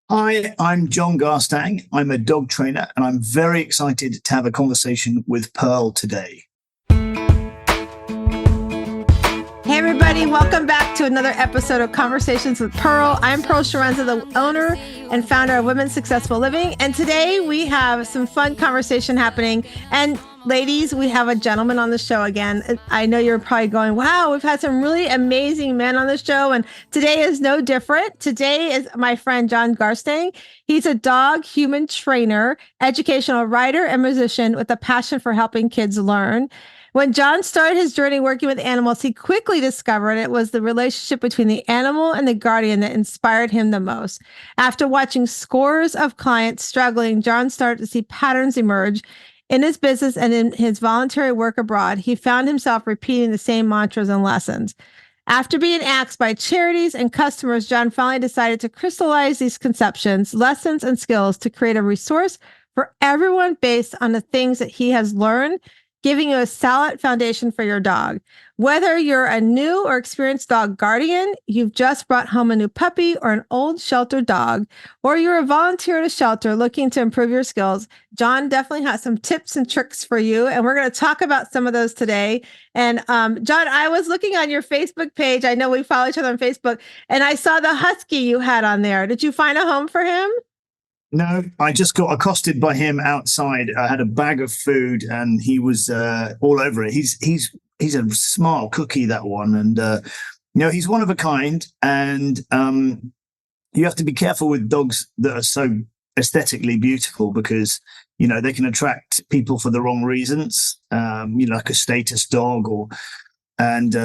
Hi, I'm John Garstang. I'm a dog trainer, and I'm very excited to have a conversation with Pearl today. Hey, everybody, welcome back to another episode of Conversations with Pearl. I'm Pearl Sharenza, the owner and founder of Women's Successful Living. And today we have some fun conversation happening. And ladies, we have a gentleman on the show again. I know you're probably going, wow, we've had some really amazing men on the show. And today is no different. Today is my friend John Garstang. He's a dog human trainer, educational writer, and musician with a passion for helping kids learn. When John started his journey working with animals, he quickly discovered it was the relationship between the animal and the guardian that inspired him the most. After watching scores of clients struggling, John started to see patterns emerge in his business and in his voluntary work abroad. He found himself repeating the same mantras and lessons. After being asked by charities and customers, John finally decided to crystallize these conceptions, lessons, and skills to create a resource for everyone based on the things that he has learned, giving you a solid foundation for your dog. Whether you're a new or experienced dog guardian, you've just brought home a new puppy or an old shelter dog, or you're a volunteer at a shelter looking to improve your skills, John definitely has some tips and tricks for you. And we're going to talk about some of those today. And John, I was looking on your Facebook page. I know we follow each other on Facebook, and I saw the husky you had on there. Did you find a home for him? No, I just got accosted by him outside. I had a bag of food, and he was all over it. He's a smart cookie, that one, and he's one of a kind. And you have to be careful with dogs that are so aesthetically beautiful because they can attract people for the wrong reasons. Like a status dog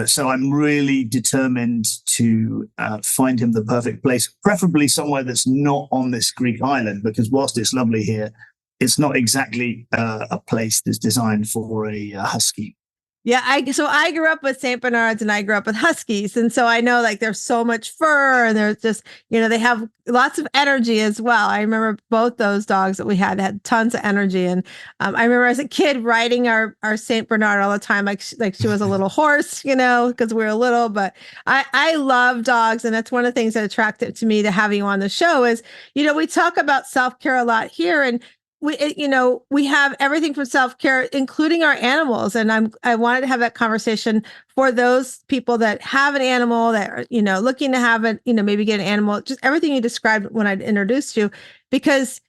so I'm really determined to find him the perfect place, preferably somewhere that's not on this Greek island, because whilst it's lovely here, it's not exactly a place that's designed for a husky. Yeah, I grew up with Saint Bernards and I grew up with Huskies, and so I know like there's so much fur and there's just they have lots of energy as well. I remember both those dogs that we had tons of energy, and I remember as a kid riding our Saint Bernard all the time, like she was a little horse, because we were little. But I love dogs, and that's one of the things that attracted to me to having you on the show is we talk about self-care a lot here, and we have everything from self-care, including our animals. And I wanted to have that conversation for those people that have an animal that are, looking to have it, maybe get an animal, just everything you described when I introduced you, because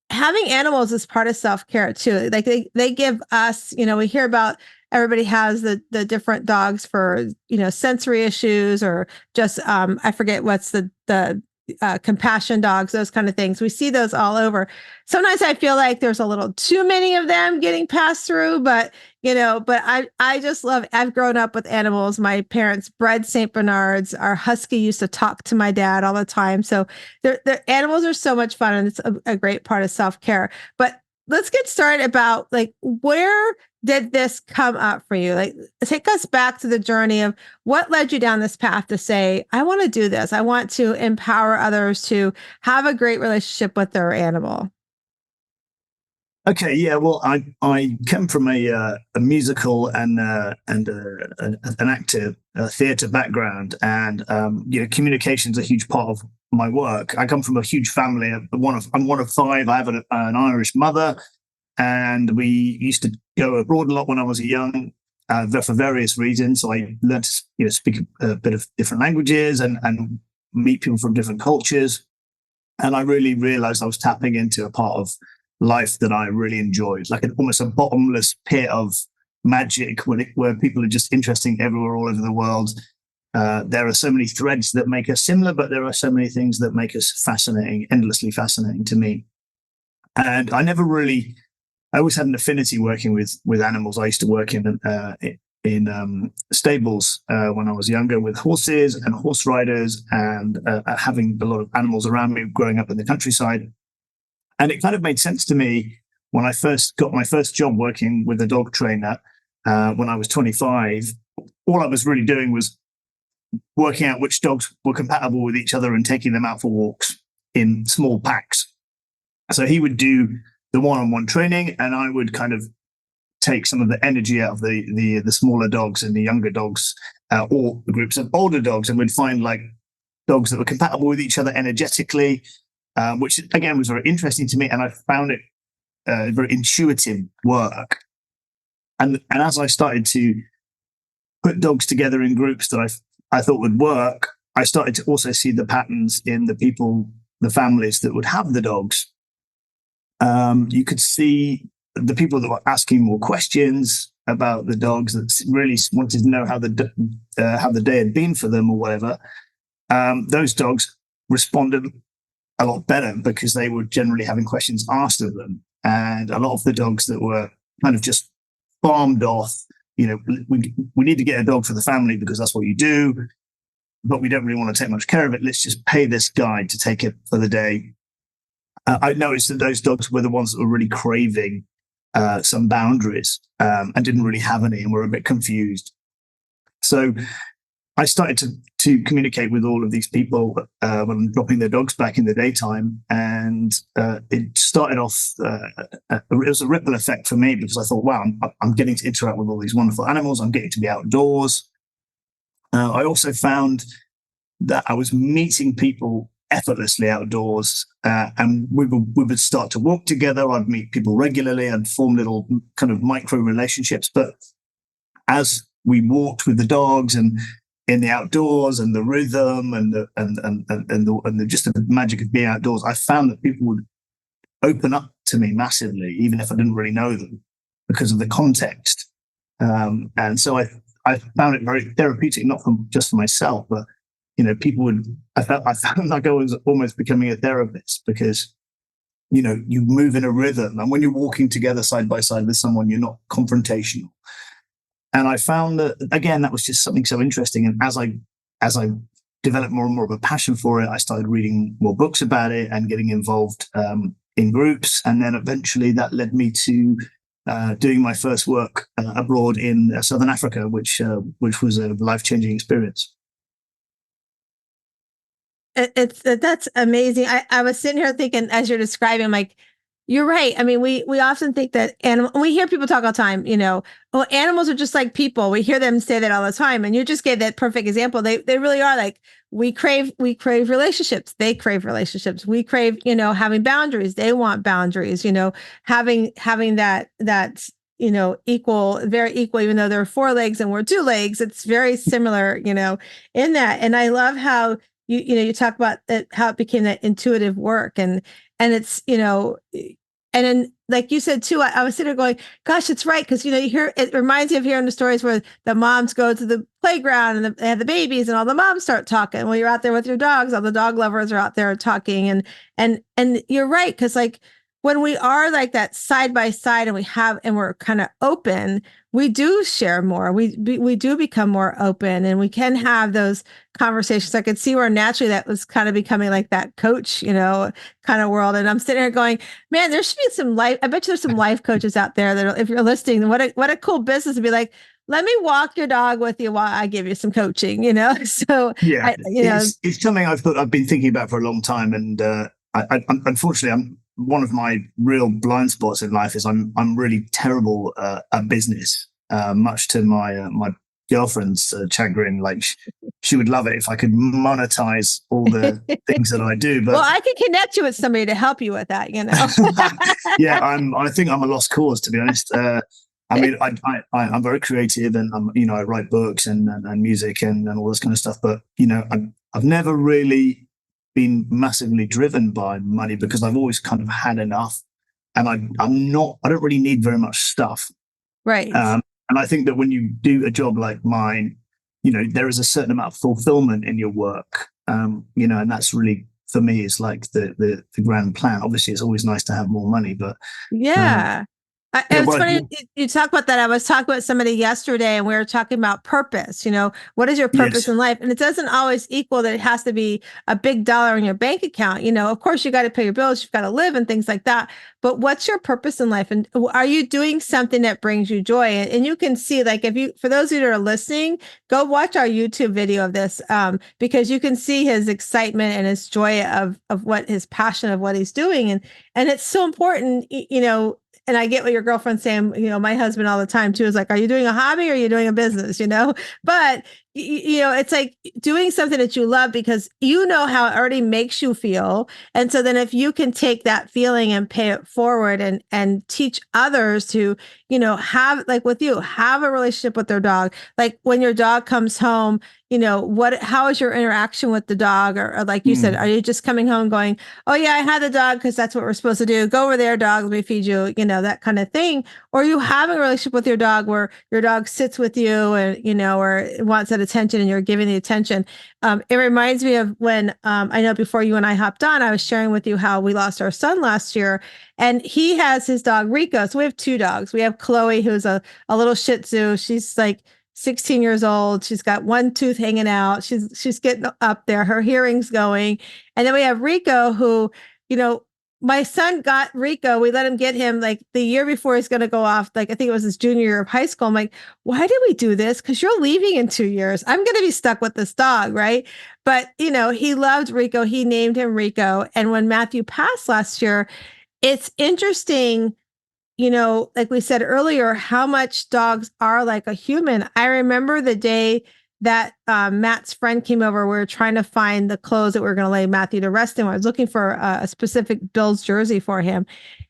having animals is part of self-care too. Like they give us, we hear about everybody has the different dogs for, sensory issues or just, I forget what's the compassion dogs, those kind of things. We see those all over. Sometimes I feel like there's a little too many of them getting passed through, but I just love, I've grown up with animals. My parents bred St. Bernards. Our husky used to talk to my dad all the time. So the animals are so much fun, and it's a great part of self-care. But let's get started about like, where did this come up for you? Like, take us back to the journey of what led you down this path to say, I want to do this. I want to empower others to have a great relationship with their animal. Okay, yeah. Well, I come from a musical and an active theatre background, and communication is a huge part of my work. I come from a huge family. I'm one of five. I have an Irish mother, and we used to go abroad a lot when I was young for various reasons. So I learned to speak a bit of different languages and meet people from different cultures, and I really realized I was tapping into a part of life that I really enjoyed, like almost a bottomless pit of magic where people are just interesting everywhere, all over the world. There are so many threads that make us similar, but there are so many things that make us fascinating, endlessly fascinating to me. And I always had an affinity working with animals. I used to work in stables when I was younger with horses and horse riders, and having a lot of animals around me growing up in the countryside. And it kind of made sense to me when I first got my first job working with a dog trainer when I was 25. All I was really doing was working out which dogs were compatible with each other and taking them out for walks in small packs. So he would do the one-on-one training, and I would kind of take some of the energy out of the smaller dogs and the younger dogs, or the groups of older dogs, and would find like dogs that were compatible with each other energetically. which again was very interesting to me, and I found it very intuitive work. And as I started to put dogs together in groups that I thought would work, I started to also see the patterns in the people, the families that would have the dogs. You could see the people that were asking more questions about the dogs, that really wanted to know how the day had been for them or whatever. Those dogs responded a lot better because they were generally having questions asked of them. And a lot of the dogs that were kind of just farmed off, we need to get a dog for the family because that's what you do, but we don't really want to take much care of it. Let's just pay this guy to take it for the day. I noticed that those dogs were the ones that were really craving some boundaries and didn't really have any and were a bit confused. So I started to communicate with all of these people when I'm dropping their dogs back in the daytime. And it started off, it was a ripple effect for me because I thought, wow, I'm getting to interact with all these wonderful animals. I'm getting to be outdoors. I also found that I was meeting people effortlessly outdoors, and we would start to walk together. I'd meet people regularly and form little kind of micro relationships. But as we walked with the dogs and in the outdoors and the rhythm and the just the magic of being outdoors, I found that people would open up to me massively, even if I didn't really know them, because of the context. And so I found it very therapeutic, not just for myself, but people would. I found like I was almost becoming a therapist because you move in a rhythm, and when you're walking together side by side with someone, you're not confrontational. And I found that again, that was just something so interesting. And as I developed more and more of a passion for it, I started reading more books about it and getting involved in groups, and then eventually that led me to doing my first work abroad in Southern Africa, which was a life-changing experience. That's amazing. I was sitting here thinking as you're describing, like, you're right. I mean, we often think that we hear people talk all the time, oh, animals are just like people. We hear them say that all the time. And you just gave that perfect example. They really are like, we crave relationships. They crave relationships. We crave, having boundaries. They want boundaries, having that very equal, even though there are four legs and we're two legs. It's very similar, in that. And I love how you talk about that, how it became that intuitive work, and it's, and then like you said too, I was sitting there going, gosh, it's right. Cause you hear, it reminds me of hearing the stories where the moms go to the playground and they have the babies and all the moms start talking. Well, you're out there with your dogs, all the dog lovers are out there talking, and you're right. Cause like when we are like that side by side and we're kind of open, we do share more. We do become more open, and we can have those conversations. I could see where naturally that was kind of becoming like that coach, kind of world. And I'm sitting here going, man, there should be some life. I bet you there's some life coaches out there that, if you're listening, what a cool business to be like, let me walk your dog with you while I give you some coaching, So yeah, it's something I've been thinking about for a long time. And I unfortunately, I'm one of my real blind spots in life is I'm really terrible at business, much to my girlfriend's chagrin. Like she would love it if I could monetize all the things that I do. But well, I can connect you with somebody to help you with that. Yeah, I think I'm a lost cause, to be honest. I mean, I'm very creative, and I write books and music and all this kind of stuff. But I've never really been massively driven by money because I've always kind of had enough, and I don't really need very much stuff. Right. And I think that when you do a job like mine, there is a certain amount of fulfillment in your work. And that's really, for me, is like the grand plan. Obviously, it's always nice to have more money, but yeah. It's funny you talk about that. I was talking with somebody yesterday, and we were talking about purpose. What is your purpose in life? And it doesn't always equal that it has to be a big dollar in your bank account. Of course, you got to pay your bills, you've got to live, and things like that. But what's your purpose in life? And are you doing something that brings you joy? And you can see, like, for those of you that are listening, go watch our YouTube video of this, because you can see his excitement and his joy of what his passion of what he's doing, and it's so important, And I get what your girlfriend's saying, my husband all the time too is like, are you doing a hobby or are you doing a business, But it's like doing something that you love because you know how it already makes you feel. And so then if you can take that feeling and pay it forward and teach others to, have, like with you, have a relationship with their dog. Like when your dog comes home, how is your interaction with the dog? Or like you said, are you just coming home going, oh yeah, I had the dog because that's what we're supposed to do. Go over there, dog, let me feed you, that kind of thing. Or you having a relationship with your dog where your dog sits with you and, or wants that attention and you're giving the attention. It reminds me of when I know before you and I hopped on, I was sharing with you how we lost our son last year. And he has his dog Rico. So we have two dogs. We have Chloe, who's a little Shih Tzu. She's like 16 years old. She's got one tooth hanging out. She's getting up there. Her hearing's going. And then we have Rico, who, my son got Rico. We let him get him like the year before he's going to go off. Like, I think it was his junior year of high school. I'm like, why did we do this? Because you're leaving in 2 years. I'm going to be stuck with this dog. Right. But, he loved Rico. He named him Rico. And when Matthew passed last year, it's interesting, like we said earlier, how much dogs are like a human. I remember the day that Matt's friend came over. We were trying to find the clothes that we were going to lay Matthew to rest in. I was looking for a specific Bills jersey for him.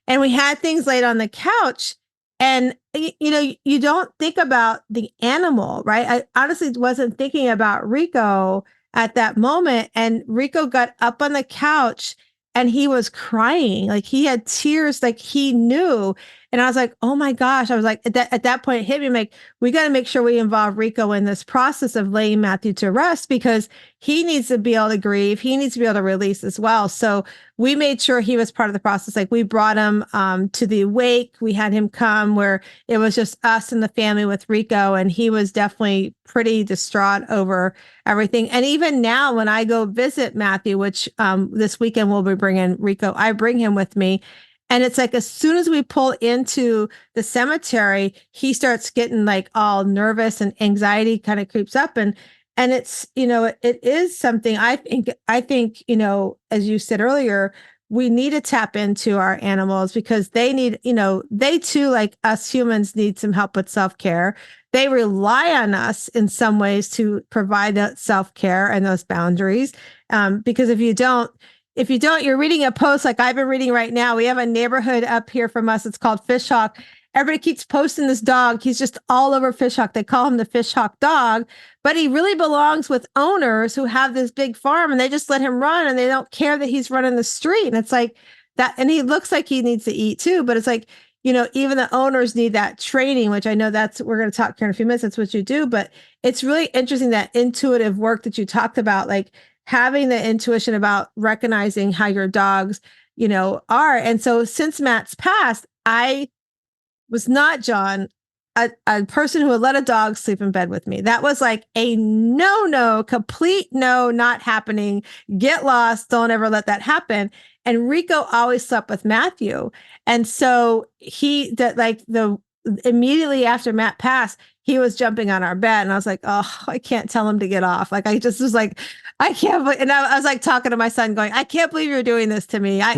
And we had things laid on the couch. And, you don't think about the animal, right? I honestly wasn't thinking about Rico at that moment. And Rico got up on the couch and he was crying. Like he had tears, like he knew. And I was like, oh my gosh. I was like, at that point, it hit me like, we got to make sure we involve Rico in this process of laying Matthew to rest because he needs to be able to grieve. He needs to be able to release as well. So we made sure he was part of the process. Like we brought him to the wake. We had him come where it was just us and the family with Rico. And he was definitely pretty distraught over everything. And even now when I go visit Matthew, which this weekend we'll be bringing Rico, I bring him with me. And it's like, as soon as we pull into the cemetery, he starts getting like all nervous and anxiety kind of creeps up. And it's, it is something I think, as you said earlier, we need to tap into our animals because they need, they too, like us humans, need some help with self-care. They rely on us in some ways to provide that self-care and those boundaries. Because if you don't, you're reading a post like I've been reading right now. We have a neighborhood up here from us. It's called Fishhawk. Everybody keeps posting this dog. He's just all over Fishhawk. They call him the Fishhawk dog, but he really belongs with owners who have this big farm and they just let him run and they don't care that he's running the street. And it's like that. And he looks like he needs to eat too, but it's like, even the owners need that training, which I know we're going to talk here in a few minutes. That's what you do, but it's really interesting that intuitive work that you talked about, like having the intuition about recognizing how your dogs, are. And so since Matt's passed, I was not, John, a person who would let a dog sleep in bed with me. That was like a no, complete no, not happening. Get lost. Don't ever let that happen. And Rico always slept with Matthew. And so immediately after Matt passed, he was jumping on our bed and I was like, oh, I can't tell him to get off. Like, I just was like, I can't. And I was like talking to my son going, I can't believe you're doing this to me. I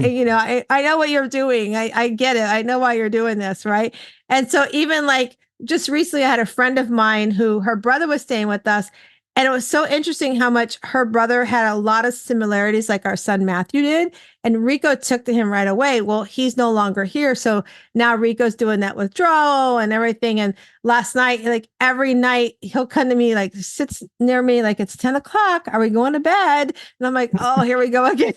know what you're doing. I get it. I know why you're doing this. Right. And so even like just recently I had a friend of mine who her brother was staying with us. And it was so interesting how much her brother had a lot of similarities like our son Matthew did. And Rico took to him right away. Well, he's no longer here. So now Rico's doing that withdrawal and everything. And last night, like every night, he'll come to me, like sits near me, like it's 10 o'clock. Are we going to bed? And I'm like, oh, here we go again.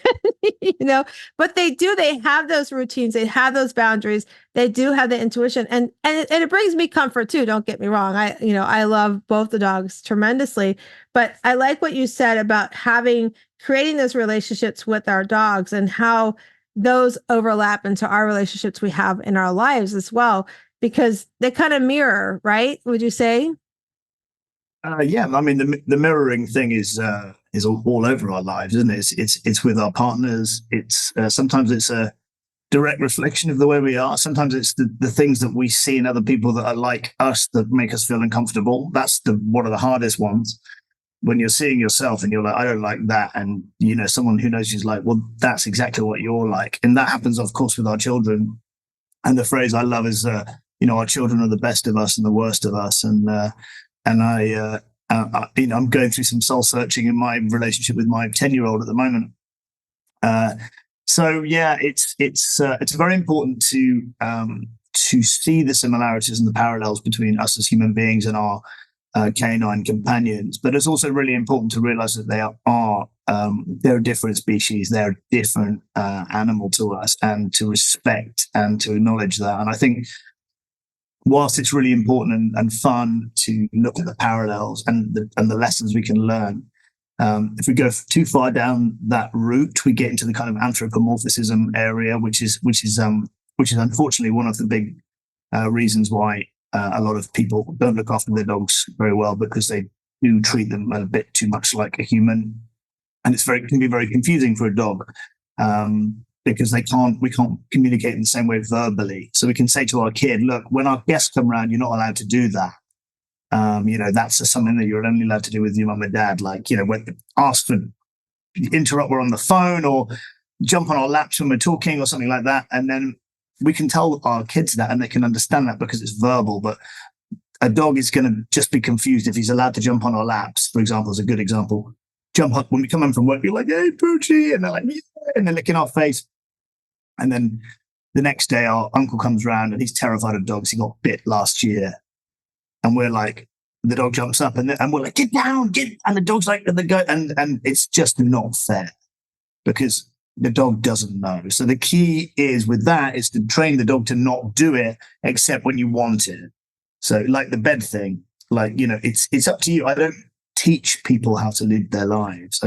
But they have those routines. They have those boundaries. They do have the intuition. And it brings me comfort too. Don't get me wrong. I love both the dogs tremendously. But I like what you said about creating those relationships with our dogs and how those overlap into our relationships we have in our lives as well, because they kind of mirror, right? Would you say? Yeah, I mean the mirroring thing is all over our lives, isn't it? It's with our partners. It's sometimes it's a direct reflection of the way we are. Sometimes it's the things that we see in other people that are like us that make us feel uncomfortable. That's one of the hardest ones. When you're seeing yourself and you're like, I don't like that. And, someone who knows you's like, well, that's exactly what you're like. And that happens, of course, with our children. And the phrase I love is, our children are the best of us and the worst of us. And I I'm going through some soul searching in my relationship with my 10-year-old at the moment. So yeah, it's very important to see the similarities and the parallels between us as human beings and our canine companions. But it's also really important to realize that they're a different species. They're a different animal to us, and to respect and to acknowledge that. And I think, whilst it's really important and fun to look at the parallels and the lessons we can learn, if we go too far down that route, we get into the kind of anthropomorphism area, which is unfortunately one of the big reasons why a lot of people don't look after their dogs very well, because they do treat them a bit too much like a human, and it can be very confusing for a dog. Because we can't communicate in the same way verbally. So we can say to our kid, look, when our guests come around, you're not allowed to do that. That's something that you're only allowed to do with your mum and dad. Like, when ask for, interrupt, we're on the phone, or jump on our laps when we're talking or something like that. And then we can tell our kids that, and they can understand that because it's verbal. But a dog is going to just be confused if he's allowed to jump on our laps, for example, is a good example. Jump up when we come home from work, we're like, hey, Poochie, and they're like, yeah, and they're licking our face. And then the next day, our uncle comes round and he's terrified of dogs. He got bit last year. And we're like, the dog jumps up and we're like, get down, and the dog's like, and it's just not fair because the dog doesn't know. So the key is with that is to train the dog to not do it except when you want it. So like the bed thing, it's up to you. I don't teach people how to live their lives.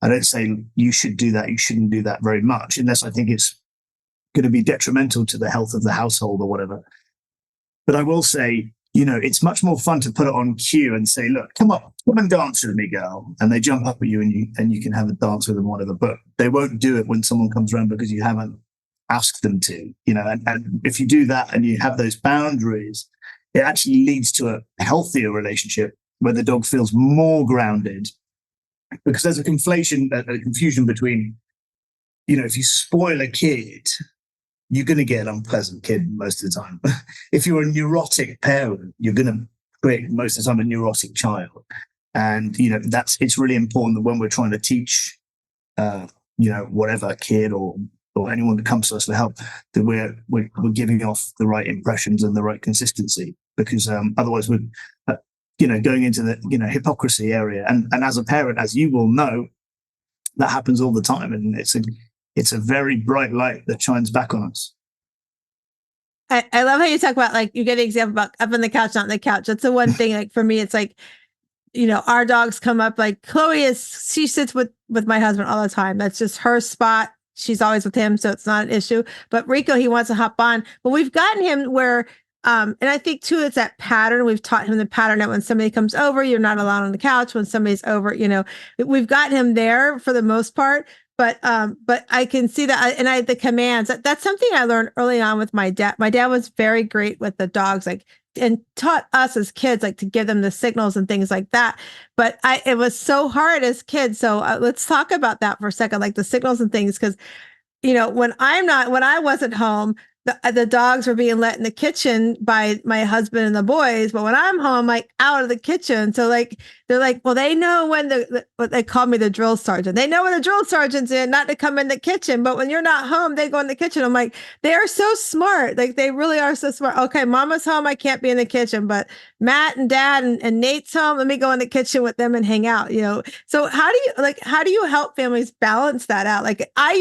I don't say you should do that, you shouldn't do that very much, unless I think it's going to be detrimental to the health of the household or whatever. But I will say, it's much more fun to put it on cue and say, look, come and dance with me, girl. And they jump up at you and you can have a dance with them, whatever. But they won't do it when someone comes around because you haven't asked them to, and if you do that and you have those boundaries, it actually leads to a healthier relationship where the dog feels more grounded, because there's a confusion between, if you spoil a kid, you're going to get an unpleasant kid most of the time. If you're a neurotic parent, you're going to create most of the time a neurotic child. And, it's really important that when we're trying to teach, whatever kid or anyone that comes to us for help, that we're giving off the right impressions and the right consistency, because otherwise we're, going into the, hypocrisy area. And as a parent, as you will know, that happens all the time. And it's a very bright light that shines back on us. I love how you talk about, like, you get an example about up on the couch, not on the couch. That's the one thing, like, for me, it's like, our dogs come up, like Chloe she sits with my husband all the time. That's just her spot. She's always with him, so it's not an issue. But Rico, he wants to hop on. But we've gotten him where, and I think too, it's that pattern. We've taught him the pattern that when somebody comes over, you're not allowed on the couch. When somebody's over, we've got him there for the most part. But I can see that, and the commands. That's something I learned early on with my dad. My dad was very great with the dogs, like, and taught us as kids, like, to give them the signals and things like that. But it was so hard as kids. So let's talk about that for a second, like the signals and things, because when I wasn't home, the dogs were being let in the kitchen by my husband and the boys. But when I'm home, like, out of the kitchen. So like, they're like, well, they know when what they call me, the drill sergeant. They know when the drill sergeant's in, not to come in the kitchen. But when you're not home, they go in the kitchen. I'm like, they are so smart. Like, they really are so smart. Okay, mama's home, I can't be in the kitchen, but Matt and dad and Nate's home, let me go in the kitchen with them and hang out, So how do you help families balance that out? Like, I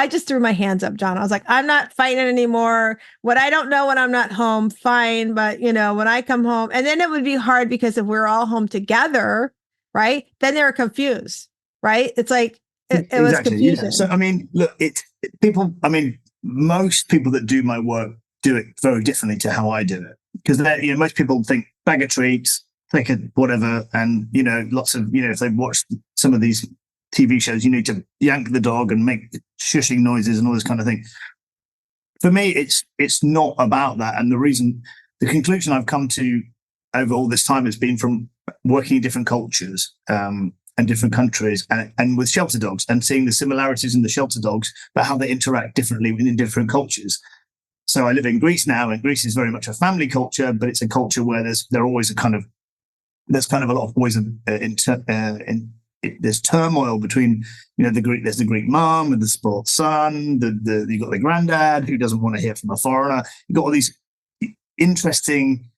just threw my hands up, John. I was like, I'm not fighting anymore. What I don't know when I'm not home, fine. But when I come home, and then it would be hard because if we're all home together, right? Then they were confused, right? It's like, it Exactly, was confusion. Yeah. So, look, most people that do my work do it very differently to how I do it. Because most people think bag of treats, take a whatever, and lots of if they've watched some of these TV shows, you need to yank the dog and make shushing noises and all this kind of thing. For me, it's not about that. And the conclusion I've come to over all this time has been from working in different cultures and different countries, and with shelter dogs, and seeing the similarities in the shelter dogs, but how they interact differently within different cultures. So I live in Greece now, and Greece is very much a family culture, but it's a culture where there always a kind of there's kind of a lot of always there's turmoil between, there's the Greek mom and the spoiled son, you got the granddad who doesn't want to hear from a foreigner. You've got all these interesting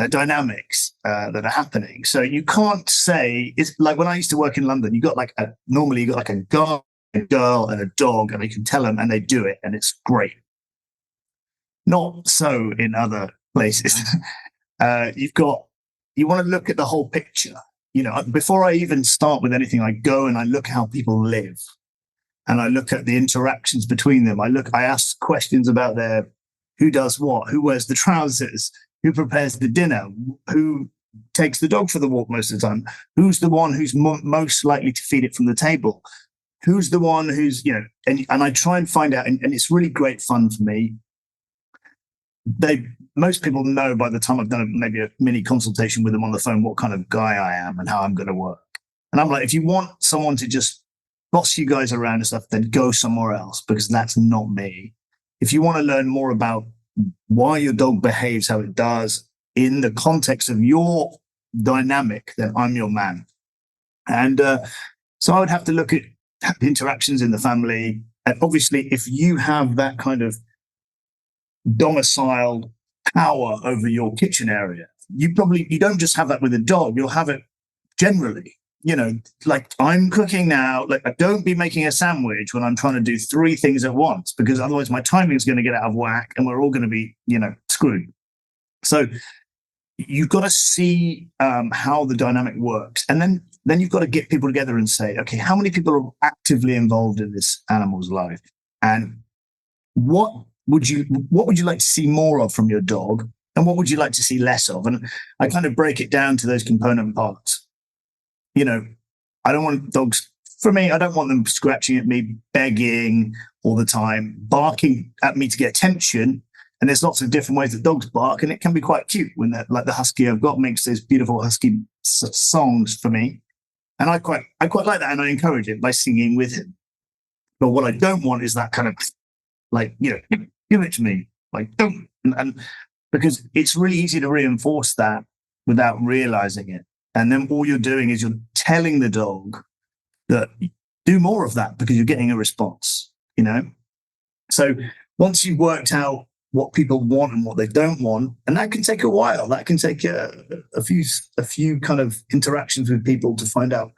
dynamics that are happening. So you can't say, it's like when I used to work in London, normally you got like a guy, a girl and a dog, and you can tell them and they do it and it's great. Not so in other places. You want to look at the whole picture. Before I even start with anything, I go and I look how people live, and I look at the interactions between them. I ask questions about who does what, who wears the trousers, who prepares the dinner, who takes the dog for the walk most of the time, who's the one who's most likely to feed it from the table, who's the one who's, and I try and find out, and it's really great fun for me. Most people know by the time I've done maybe a mini consultation with them on the phone what kind of guy I am and how I'm going to work. And I'm like, if you want someone to just boss you guys around and stuff, then go somewhere else, because that's not me. If you want to learn more about why your dog behaves how it does in the context of your dynamic, then I'm your man. And so I would have to look at the interactions in the family. And obviously, if you have that kind of domiciled power over your kitchen area, you don't just have that with a dog, you'll have it generally. Like I'm cooking now, like I don't be making a sandwich when I'm trying to do 3 things at once, because otherwise my timing is going to get out of whack and we're all going to be, screwed. So you've got to see how the dynamic works. And then you've got to get people together and say, okay, how many people are actively involved in this animal's life? And what would you like to see more of from your dog? And what would you like to see less of? And I kind of break it down to those component parts. I don't want dogs, for me, I don't want them scratching at me, begging all the time, barking at me to get attention. And there's lots of different ways that dogs bark, and it can be quite cute when like the husky I've got makes those beautiful husky songs for me. And I quite like that, and I encourage it by singing with him. But what I don't want is that kind of like, give it to me, like don't, and because it's really easy to reinforce that without realizing it. And then all you're doing is you're telling the dog that do more of that because you're getting a response, So once you've worked out what people want and what they don't want, and that can take a while, that can take a few kind of interactions with people to find out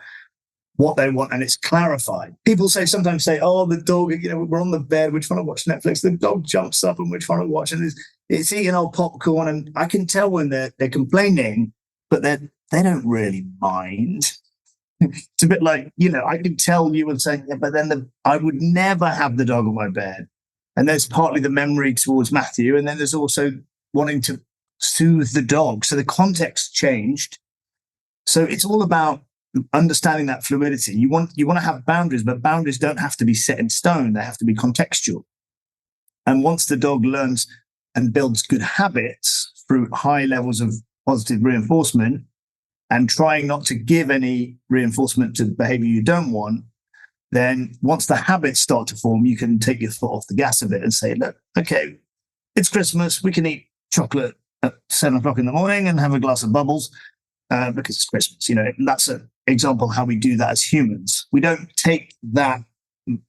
what they want, and it's clarified. People sometimes say, oh, the dog, we're on the bed, we're trying to watch Netflix, the dog jumps up and we're trying to watch, and it's eating our popcorn, and I can tell when they're complaining, but they don't really mind. It's a bit like, I can tell you and say, yeah, but then I would never have the dog on my bed. And there's partly the memory towards Matthew, and then there's also wanting to soothe the dog. So the context changed. So it's all about understanding that fluidity. You want to have boundaries, but boundaries don't have to be set in stone. They have to be contextual. And once the dog learns and builds good habits through high levels of positive reinforcement, and trying not to give any reinforcement to behavior you don't want, then once the habits start to form, you can take your foot off the gas a bit and say, look, okay, it's Christmas. We can eat chocolate at 7:00 in the morning and have a glass of bubbles because it's Christmas. That's an example how we do that as humans. We don't take that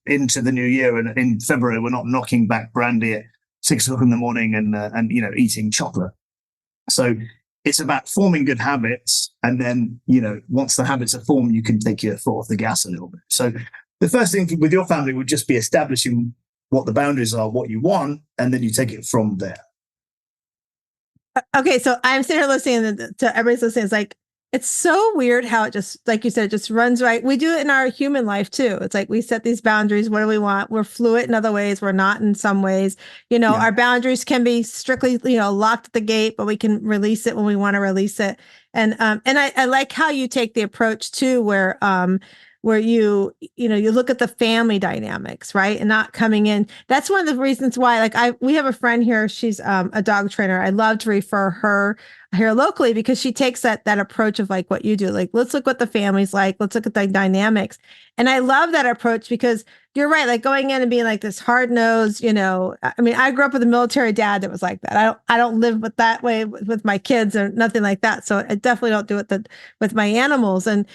into the new year, and in February, we're not knocking back brandy at 6:00 in the morning and eating chocolate. So it's about forming good habits. And then, once the habits are formed, you can take your foot off the gas a little bit. So the first thing with your family would just be establishing what the boundaries are, what you want, and then you take it from there. Okay, so I'm sitting here listening to everybody's listening. It's like, it's so weird how it just, like you said, it just runs right. We do it in our human life too. It's like we set these boundaries. What do we want? We're fluid in other ways. We're not in some ways. Our boundaries can be strictly, locked at the gate, but we can release it when we want to release it. And I like how you take the approach too, where you look at the family dynamics, right? And not coming in. That's one of the reasons why, we have a friend here. She's a dog trainer. I love to refer her here locally, because she takes that approach of like what you do. Like, let's look what the family's like. Let's look at the dynamics. And I love that approach because you're right. Like going in and being like this hard nosed, I mean, I grew up with a military dad that was like that. I don't live with that way with my kids or nothing like that. So I definitely don't do it with my animals. And,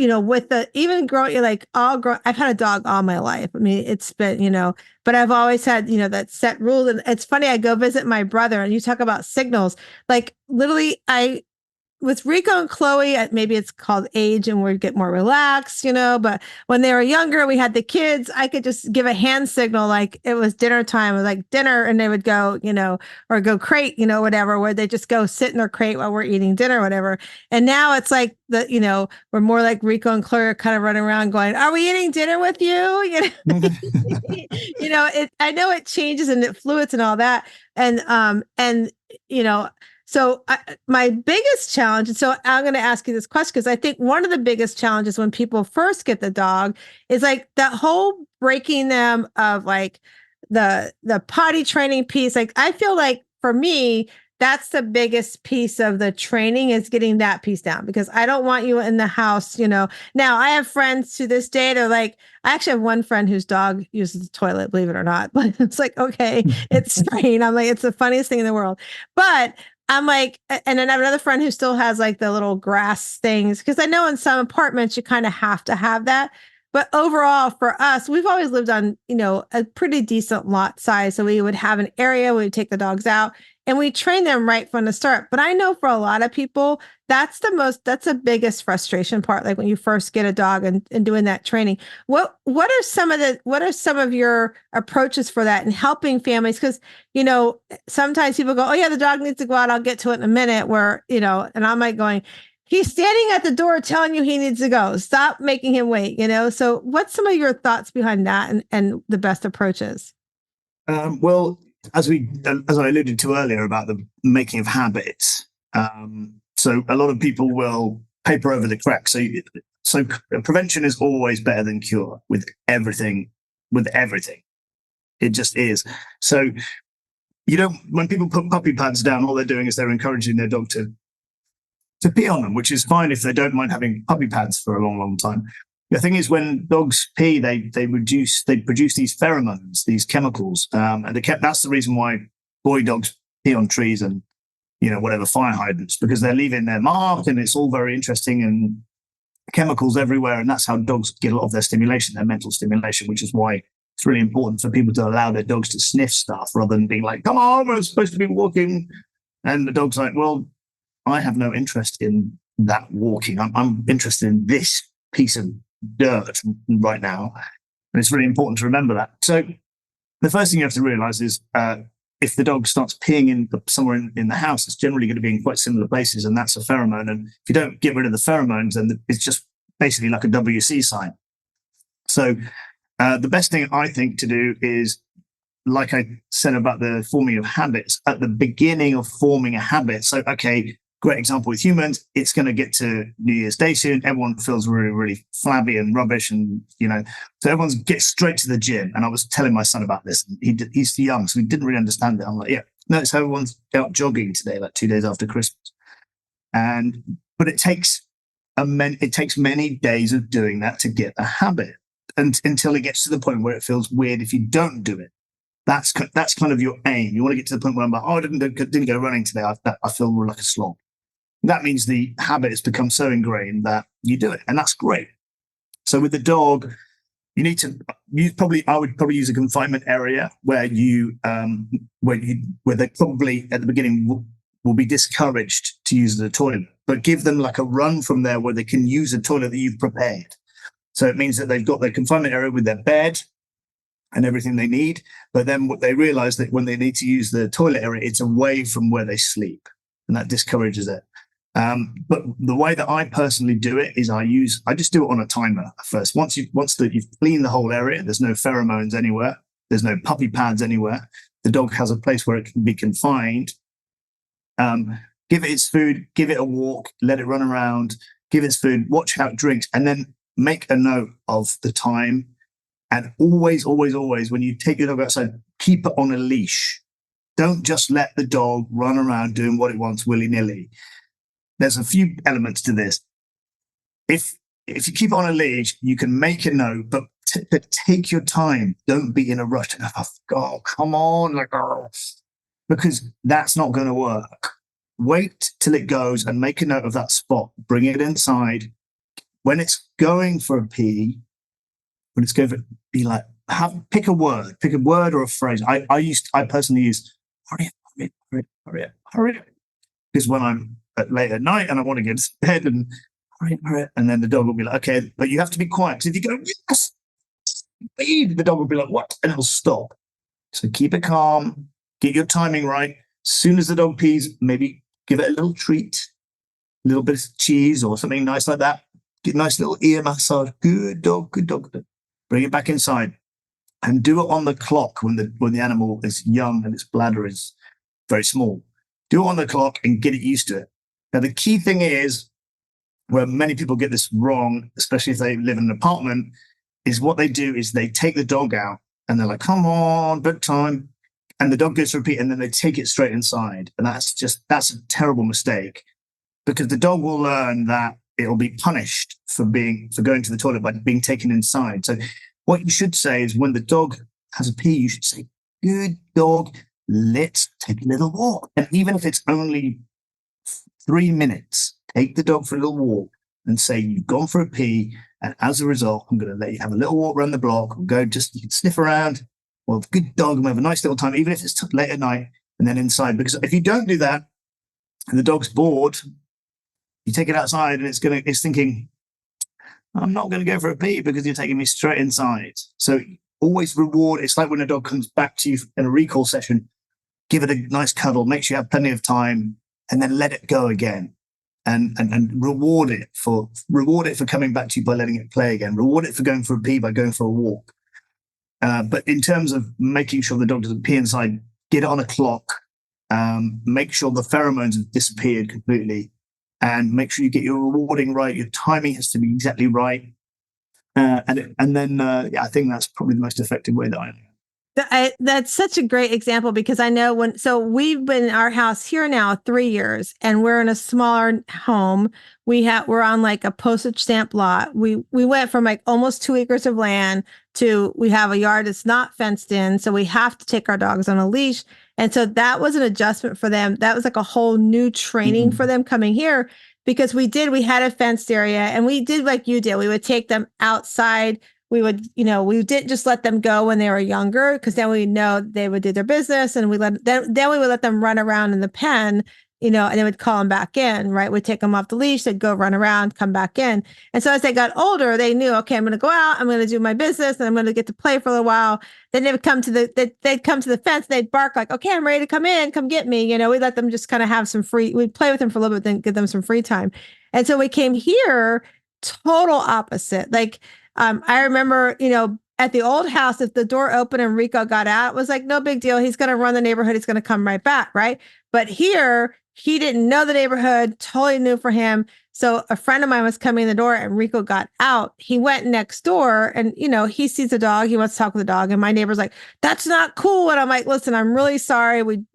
with the even growing, like I've had a dog all my life. I mean, it's been, but I've always had, that set rule. And it's funny, I go visit my brother and you talk about signals. Like literally, with Rico and Chloe, maybe it's called age and we get more relaxed, but when they were younger, we had the kids, I could just give a hand signal, like it was dinner time, or like dinner, and they would go, or go crate, whatever, where they just go sit in their crate while we're eating dinner, whatever. And now it's like we're more like Rico and Chloe are kind of running around going, are we eating dinner with you? I know it changes and it fluids and all that. And so my biggest challenge, and so I'm going to ask you this question because I think one of the biggest challenges when people first get the dog is like that whole breaking them of like the potty training piece. Like I feel like for me, that's the biggest piece of the training is getting that piece down because I don't want you in the house, Now I have friends to this day, they're like, I actually have one friend whose dog uses the toilet, believe it or not. But it's like, okay, it's strange. I'm like, it's the funniest thing in the world. But I'm like, and then I have another friend who still has like the little grass things because I know in some apartments you kind of have to have that. But overall, for us, we've always lived on, a pretty decent lot size. So we would have an area where we take the dogs out and we train them right from the start. But I know for a lot of people, that's the biggest frustration part. Like when you first get a dog and doing that training, what are some of your approaches for that and helping families? Because, sometimes people go, oh yeah, the dog needs to go out. I'll get to it in a minute where, and I'm like going, he's standing at the door telling you he needs to go. Stop making him wait, So what's some of your thoughts behind that and the best approaches? Well, as I alluded to earlier about the making of habits, so a lot of people will paper over the cracks. So prevention is always better than cure with everything. It just is. So when people put puppy pads down, all they're doing is they're encouraging their dog to pee on them, which is fine if they don't mind having puppy pads for a long, long time. The thing is, when dogs pee, they produce these pheromones, these chemicals, and that's the reason why boy dogs pee on trees and whatever fire hydrants, because they're leaving their mark, and it's all very interesting and chemicals everywhere, and that's how dogs get a lot of their stimulation, their mental stimulation, which is why it's really important for people to allow their dogs to sniff stuff rather than being like, "Come on, we're supposed to be walking," and the dog's like, "Well, I have no interest in that walking. I'm interested in this piece of dirt right now." And it's really important to remember that. So the first thing you have to realize is if the dog starts peeing somewhere in the house, it's generally going to be in quite similar places, and that's a pheromone. And if you don't get rid of the pheromones, then it's just basically like a WC sign. So the best thing I think to do is, like I said about the forming of habits, at the beginning of forming a habit. So, okay, great example with humans, it's going to get to New Year's Day soon. Everyone feels really, really flabby and rubbish. And, so everyone's get straight to the gym. And I was telling my son about this. And he's young, so he didn't really understand it. I'm like, yeah, no, it's how everyone's out jogging today, like 2 days after Christmas. But it takes many days of doing that to get a habit, and until it gets to the point where it feels weird if you don't do it. That's kind of your aim. You want to get to the point where I'm like, oh, I didn't go running today. I feel like a slob. That means the habit has become so ingrained that you do it, and that's great. So with the dog, you need to I would probably use a confinement area where where they probably at the beginning will be discouraged to use the toilet, but give them like a run from there where they can use a toilet that you've prepared. So it means that they've got their confinement area with their bed and everything they need, but then what they realize that when they need to use the toilet area, it's away from where they sleep, and that discourages it. But the way that I personally do it is I just do it on a timer first. Once you've cleaned the whole area, there's no pheromones anywhere, there's no puppy pads anywhere, the dog has a place where it can be confined. Give it its food, give it a walk, let it run around, give it its food, watch how it drinks, and then make a note of the time. And always, always, always, when you take your dog outside, keep it on a leash. don't just let the dog run around doing what it wants willy-nilly. There's a few elements to this. If you keep it on a leash, you can make a note, but take your time. Don't be in a rush. Oh, come on, because that's not going to work. Wait till it goes and make a note of that spot. Bring it inside. When it's going for a pee, when it's going for, be like, pick a word or a phrase. I personally use hurry up. Because when I'm late at night and I want to get to bed and hurry up, and then the dog will be like, okay, but you have to be quiet. Because if you go, yes, speed, the dog will be like, what? And it'll stop. So keep it calm, get your timing right. As soon as the dog pees, maybe give it a little treat, a little bit of cheese or something nice like that. Get a nice little ear massage. Good dog. Bring it back inside. And do it on the clock when the animal is young and its bladder is very small. Do it on the clock and get it used to it. Now, the key thing is, where many people get this wrong, especially if they live in an apartment, is what they do is they take the dog out and they're like, come on, bedtime. And the dog goes to repeat, and then they take it straight inside. And that's a terrible mistake, because the dog will learn that it will be punished for going to the toilet by being taken inside. So what you should say is, when the dog has a pee, you should say, good dog, let's take a little walk. And even if it's only 3 minutes, take the dog for a little walk and say, you've gone for a pee, and as a result, I'm going to let you have a little walk around the block. You can sniff around. Well, good dog, and have a nice little time, even if it's late at night, and then inside. Because if you don't do that and the dog's bored, you take it outside and it's thinking, I'm not going to go for a pee because you're taking me straight inside. So always reward. It's like when a dog comes back to you in a recall session, give it a nice cuddle, make sure you have plenty of time, and then let it go again. And reward it for coming back to you by letting it play again. Reward it for going for a pee by going for a walk. But in terms of making sure the dog doesn't pee inside, get it on a clock. Make sure the pheromones have disappeared completely, and make sure you get your rewarding right. Your timing has to be exactly right. And then I think that's probably the most effective way that I know. That's such a great example, because I know we've been in our house here now 3 years, and we're in a smaller home. We're on like a postage stamp lot. We went from like almost 2 acres of land to, we have a yard that's not fenced in. So we have to take our dogs on a leash. And so that was an adjustment for them. That was like a whole new training for them coming here, because we had a fenced area, and we did like you did. We would take them outside. We would, we didn't just let them go when they were younger, because then we know they would do their business, and then we would let them run around in the pen, and they would call them back in, right? We'd take them off the leash, they'd go run around, come back in. And so as they got older, they knew, okay, I'm going to go out, I'm going to do my business, and I'm going to get to play for a little while. Then they'd come to the fence, and they'd bark like, okay, I'm ready to come in, come get me. We'd let them just kind of have some we'd play with them for a little bit, then give them some free time. And so we came here, total opposite. Like, I remember, at the old house, if the door opened and Rico got out, it was like, no big deal. He's going to run the neighborhood. He's going to come right back. Right. But here, he didn't know the neighborhood, totally new for him. So a friend of mine was coming in the door, and Rico got out. He went next door, and, he sees a dog. He wants to talk with the dog. And my neighbor's like, that's not cool. And I'm like, listen, I'm really sorry. We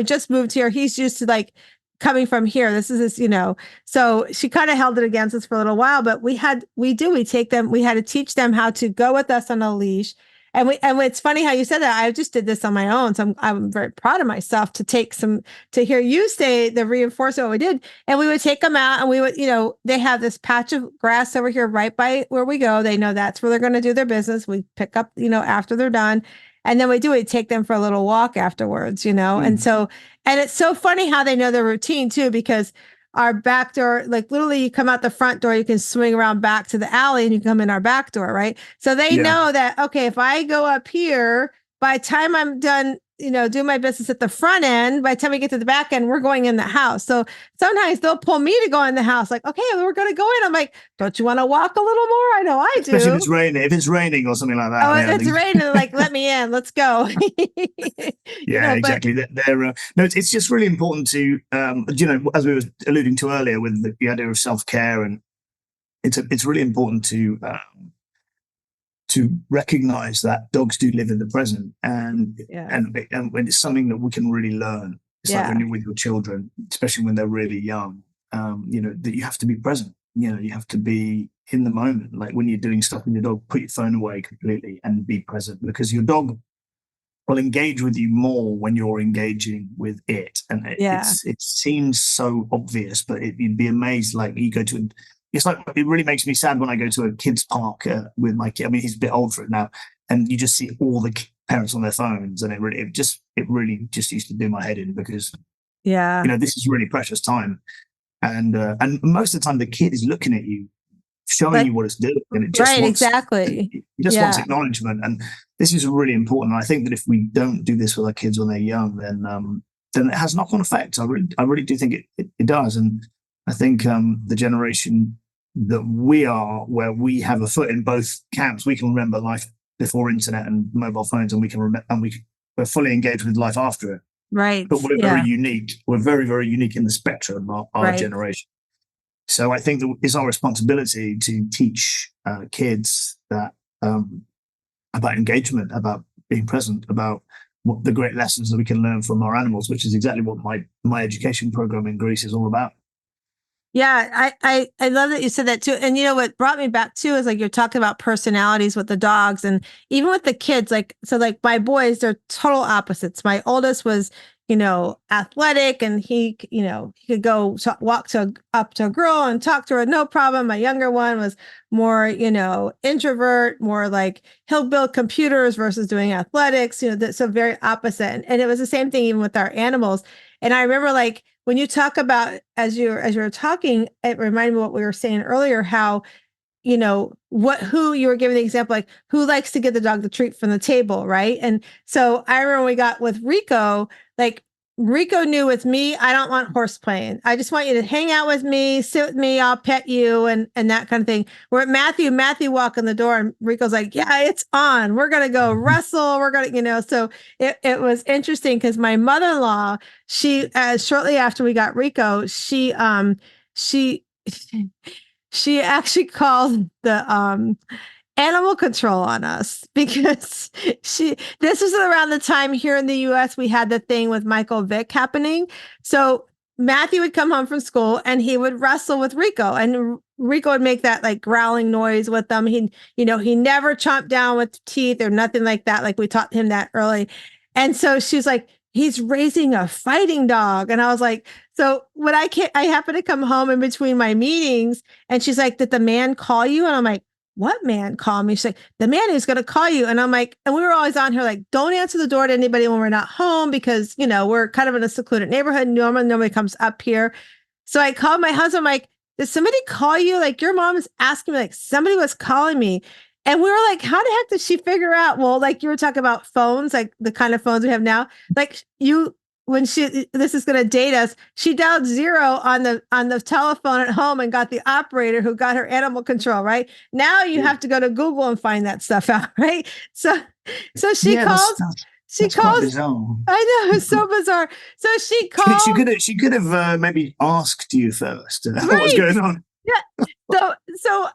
just moved here. He's used to like coming from here. This is this. So she kind of held it against us for a little while, but we had to teach them how to go with us on a leash. And it's funny how you said that. I just did this on my own. So I'm very proud of myself to hear you say the reinforcement what we did. And we would take them out, and we would, they have this patch of grass over here right by where we go. They know that's where they're going to do their business. We pick up, after they're done. And then we take them for a little walk afterwards, And so, and it's so funny how they know their routine too, because our back door, like literally you come out the front door, you can swing around back to the alley, and you come in our back door, right? So they know that, okay, if I go up here, by the time I'm done, do my business at the front end, by the time we get to the back end, we're going in the house. So sometimes they'll pull me to go in the house, like, okay, we're going to go in. I'm like, don't you want to walk a little more? I know I do. Especially if it's raining or something like that. Oh, it's raining. Like, let me in. Let's go. Exactly. No, it's just really important to, as we were alluding to earlier with the idea of self-care, and it's really important to to recognize that dogs do live in the present, and Yeah. when it's something that we can really learn. It's like when Yeah. you're with your children, especially when they're really young, that you have to be present. You have to be in the moment. Like when you're doing stuff with your dog, put your phone away completely and be present, because your dog will engage with you more when you're engaging with it. And Yeah. it seems so obvious, but you'd be amazed. Like you go to, it's like, it really makes me sad when I go to a kids park with my kid. I mean, he's a bit old for it now, and you just see all the parents on their phones, and it really just used to do my head in, because Yeah. this is really precious time, and most of the time the kid is looking at you, showing Like, you what it's doing, and right, exactly. it just wants Yeah. acknowledgement. And this is really important. I think that if we don't do this with our kids when they're young, then it has knock-on effects. I really do think it does. And I think the generation that we are, where we have a foot in both camps, we can remember life before internet and mobile phones, and we can remember, and we're fully engaged with life after it. Right. But we're very Yeah. unique. We're very, very unique in the spectrum of our Right. generation. So I think that it's our responsibility to teach kids that about engagement, about being present, about what the great lessons that we can learn from our animals, which is exactly what my education program in Greece is all about. Yeah, I love that you said that too. And you know what brought me back too is like you're talking about personalities with the dogs and even with the kids. Like so, like my boys, they're total opposites. My oldest was, athletic, and he could go walk up to a girl and talk to her, no problem. My younger one was more, introvert, more like he'll build computers versus doing athletics. So very opposite. And it was the same thing even with our animals. And I remember like when you talk about as you're talking, it reminded me of what we were saying earlier, how who you were giving the example, like who likes to get the dog the treat from the table, right? And so I remember we got with Rico, like Rico knew with me, I don't want horse playing. I just want you to hang out with me, sit with me, I'll pet you and that kind of thing. Where Matthew walked in the door and Rico's like, yeah, it's on. We're gonna go wrestle. We're gonna. So it was interesting because my mother-in-law, she shortly after we got Rico, she she actually called the animal control on us because this was around the time here in the US we had the thing with Michael Vick happening. So Matthew would come home from school and he would wrestle with Rico, and Rico would make that like growling noise with them. He never chomped down with teeth or nothing like that. Like we taught him that early. And so she's like, he's raising a fighting dog. And I was like, so when I happened to come home in between my meetings, and she's like, did the man call you? And I'm like, what man called me? She's like, the man who's going to call you. And I'm like, and we were always on here like, don't answer the door to anybody when we're not home because, we're kind of in a secluded neighborhood. Normally nobody comes up here. So I called my husband, I'm like, did somebody call you? Like your mom is asking me, like somebody was calling me. And we were like, how the heck did she figure out? Well, like you were talking about phones, like the kind of phones we have now, like when this is going to date us, she dialed 0 on the telephone at home and got the operator who got her animal control. Right now, you have to go to Google and find that stuff out. Right. So she Yeah, calls. She that's quite calls. bizarre. I know, it's so bizarre. So she She called. she could have maybe asked you first what was Right. going on. Yeah. So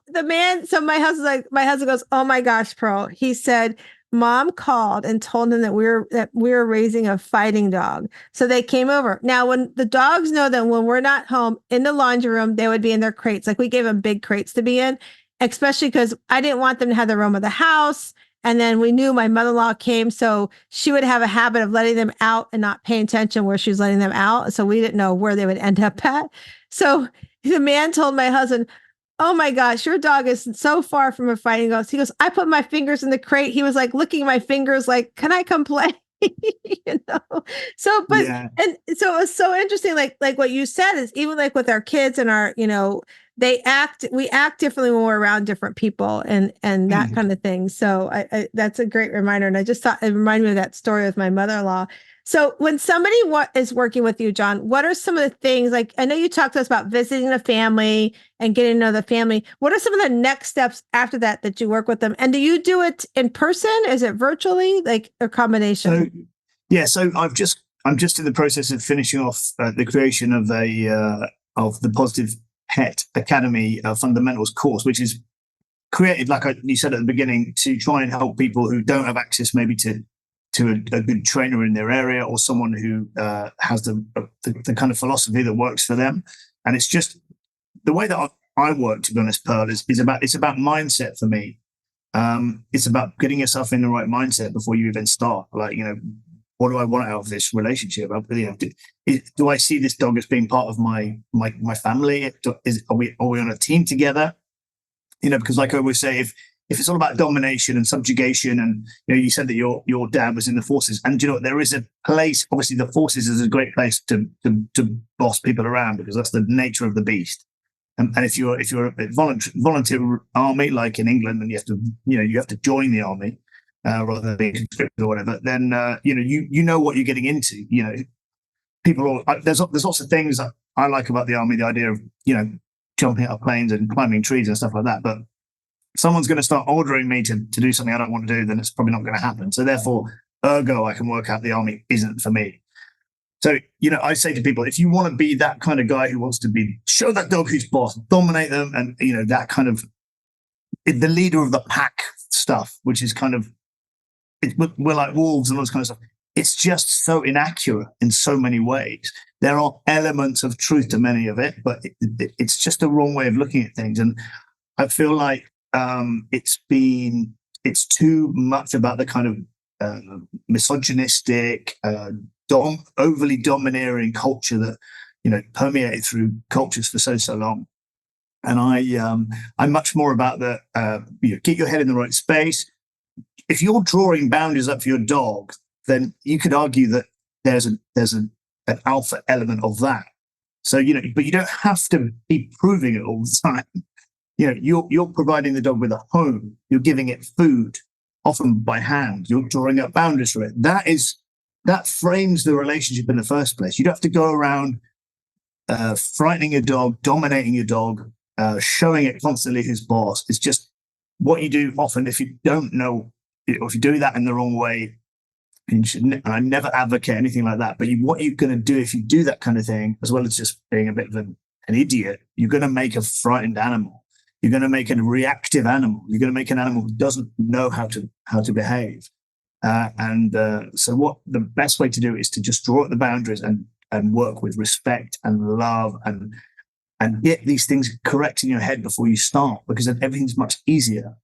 my husband goes, oh my gosh, Pearl. He said, Mom called and told him that we were raising a fighting dog. So they came over. Now, when the dogs know that when we're not home in the laundry room, they would be in their crates. Like we gave them big crates to be in, especially because I didn't want them to have the room of the house. And then we knew my mother-in-law came, so she would have a habit of letting them out and not paying attention where she was letting them out. So we didn't know where they would end up at. So the man told my husband, oh my gosh, your dog is so far from a fighting dog. He goes, I put my fingers in the crate. He was like licking my fingers, like, can I come play? So, Yeah. and so it was so interesting. Like what you said is even like with our kids and our, we act differently when we're around different people and that kind of thing. So that's a great reminder. And I just thought it reminded me of that story with my mother-in-law. So when somebody is working with you, John, what are some of the things, like, I know you talked to us about visiting the family and getting to know the family. What are some of the next steps after that you work with them? And do you do it in person? Is it virtually, like a combination? So I'm just in the process of finishing off the creation of of the Positive Pet Academy fundamentals course, which is created, like you said at the beginning, to try and help people who don't have access maybe to a good trainer in their area, or someone who has the kind of philosophy that works for them. And it's just the way that I work, to be honest, Pearl, is about mindset for me. It's about getting yourself in the right mindset before you even start. Like, what do I want out of this relationship? Do I see this dog as being part of my family? Are we on a team together? Because like I always say, if it's all about domination and subjugation, and you said that your dad was in the forces, and there is a place. Obviously, the forces is a great place to boss people around, because that's the nature of the beast. And if you're a volunteer army, like in England, and you have to join the army rather than being conscripted or whatever, then you know what you're getting into. There's lots of things that I like about the army. The idea of jumping out of planes and climbing trees and stuff like that. But if someone's going to start ordering me to do something I don't want to do, then it's probably not going to happen. So therefore, ergo, I can work out the army isn't for me. So, I say to people, if you want to be that kind of guy who wants to show that dog who's boss, dominate them, and, that kind of the leader of the pack stuff, which is kind of, we're like wolves and all this kind of stuff. It's just so inaccurate in so many ways. There are elements of truth to many of it, but it's just a wrong way of looking at things. And I feel like it's too much about the kind of misogynistic, overly domineering culture that permeated through cultures for so long. And I'm much more about get your head in the right space. If you're drawing boundaries up for your dog, then you could argue that there's an alpha element of that. So but you don't have to be proving it all the time. You're providing the dog with a home. You're giving it food, often by hand. You're drawing up boundaries for it. That frames the relationship in the first place. You don't have to go around frightening your dog, dominating your dog, showing it constantly who's boss. It's just what you do often. If you don't know, or if you do that in the wrong way, and I never advocate anything like that, but what you're going to do if you do that kind of thing, as well as just being a bit of an idiot, you're going to make a frightened animal. You're going to make a reactive animal. You're going to make an animal who doesn't know how to behave. So what the best way to do is to just draw up the boundaries and work with respect and love and get these things correct in your head before you start, because then everything's much easier.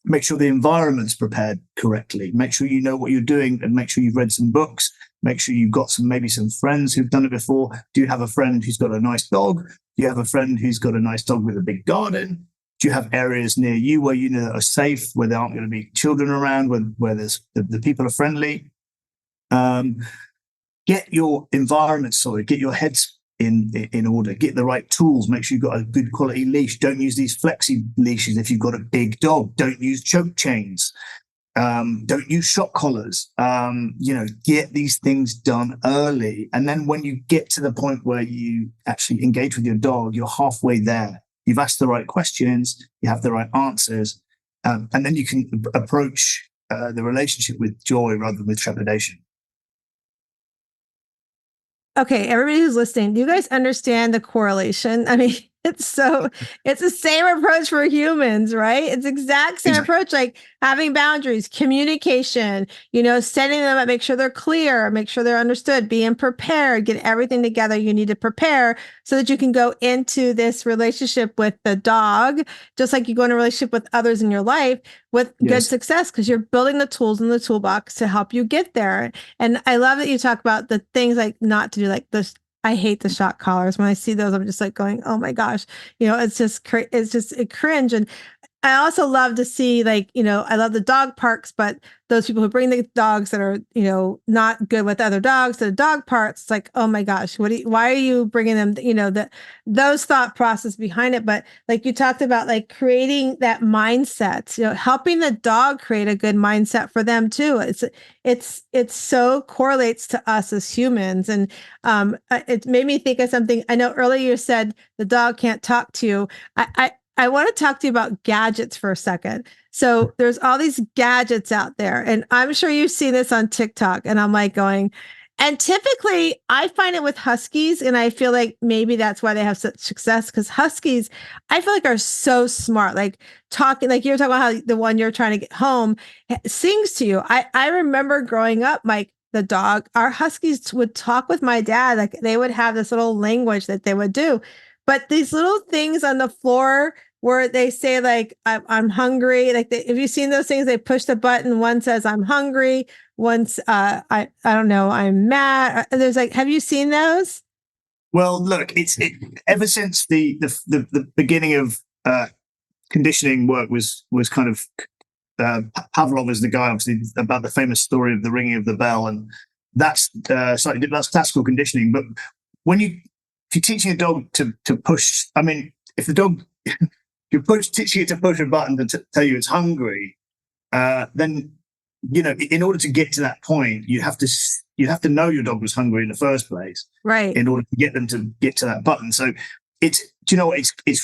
Make sure the environment's prepared correctly. Make sure you know what you're doing, and make sure you've read some books. Make sure you've got maybe some friends who've done it before. Do you have a friend who's got a nice dog? Do you have a friend who's got a nice dog with a big garden? Do you have areas near you where are safe, where there aren't going to be children around, where there's the people are friendly? Get your environment sorted. Get your heads in order. Get the right tools. Make sure you've got a good quality leash. Don't use these flexi leashes if you've got a big dog. Don't use choke chains. Don't use shock collars. Get these things done early. And then when you get to the point where you actually engage with your dog, you're halfway there. You've asked the right questions. You have the right answers. And then you can approach the relationship with joy rather than with trepidation. Okay, everybody who's listening, do you guys understand the correlation? I mean, it's the same approach for humans, right? It's exact same approach, like having boundaries, communication, setting them up, make sure they're clear, make sure they're understood, being prepared, get everything together you need to prepare so that you can go into this relationship with the dog, just like you go in a relationship with others in your life with good success, because you're building the tools in the toolbox to help you get there. And I love that you talk about the things like not to do, like this. I hate the shock collars. When I see those, I'm just like going, oh my gosh, it's just a cringe. And I also love to see, like, I love the dog parks, but those people who bring the dogs that are, not good with other dogs to the dog parks, it's like, oh my gosh, why are you bringing them, those thought process behind it. But like you talked about, like creating that mindset, helping the dog create a good mindset for them too. It's so correlates to us as humans. And it made me think of something. I know earlier you said the dog can't talk to you. I want to talk to you about gadgets for a second. So there's all these gadgets out there, and I'm sure you've seen this on TikTok, and I'm like going, And typically, I find it with Huskies, and I feel like maybe that's why they have such success, because Huskies, I feel like, are so smart. Like talking, like you were talking about how the one you're trying to get home sings to you. I remember growing up, Mike, the dog, our Huskies would talk with my dad. Like they would have this little language that they would do. But these little things on the floor where they say, like, I'm hungry. Like, have you seen those things? They push the button. One says, I'm hungry. Once, I don't know, I'm mad. There's like, have you seen those? Well, look, ever since the beginning of conditioning work was kind of Pavlov is the guy, obviously, about the famous story of the ringing of the bell, and that's that's classical conditioning. But if you're teaching a dog to push, I mean, if the dog you're teaching it to push a button to tell you it's hungry, then in order to get to that point, you have to know your dog was hungry in the first place, right? In order to get them to get to that button. So it's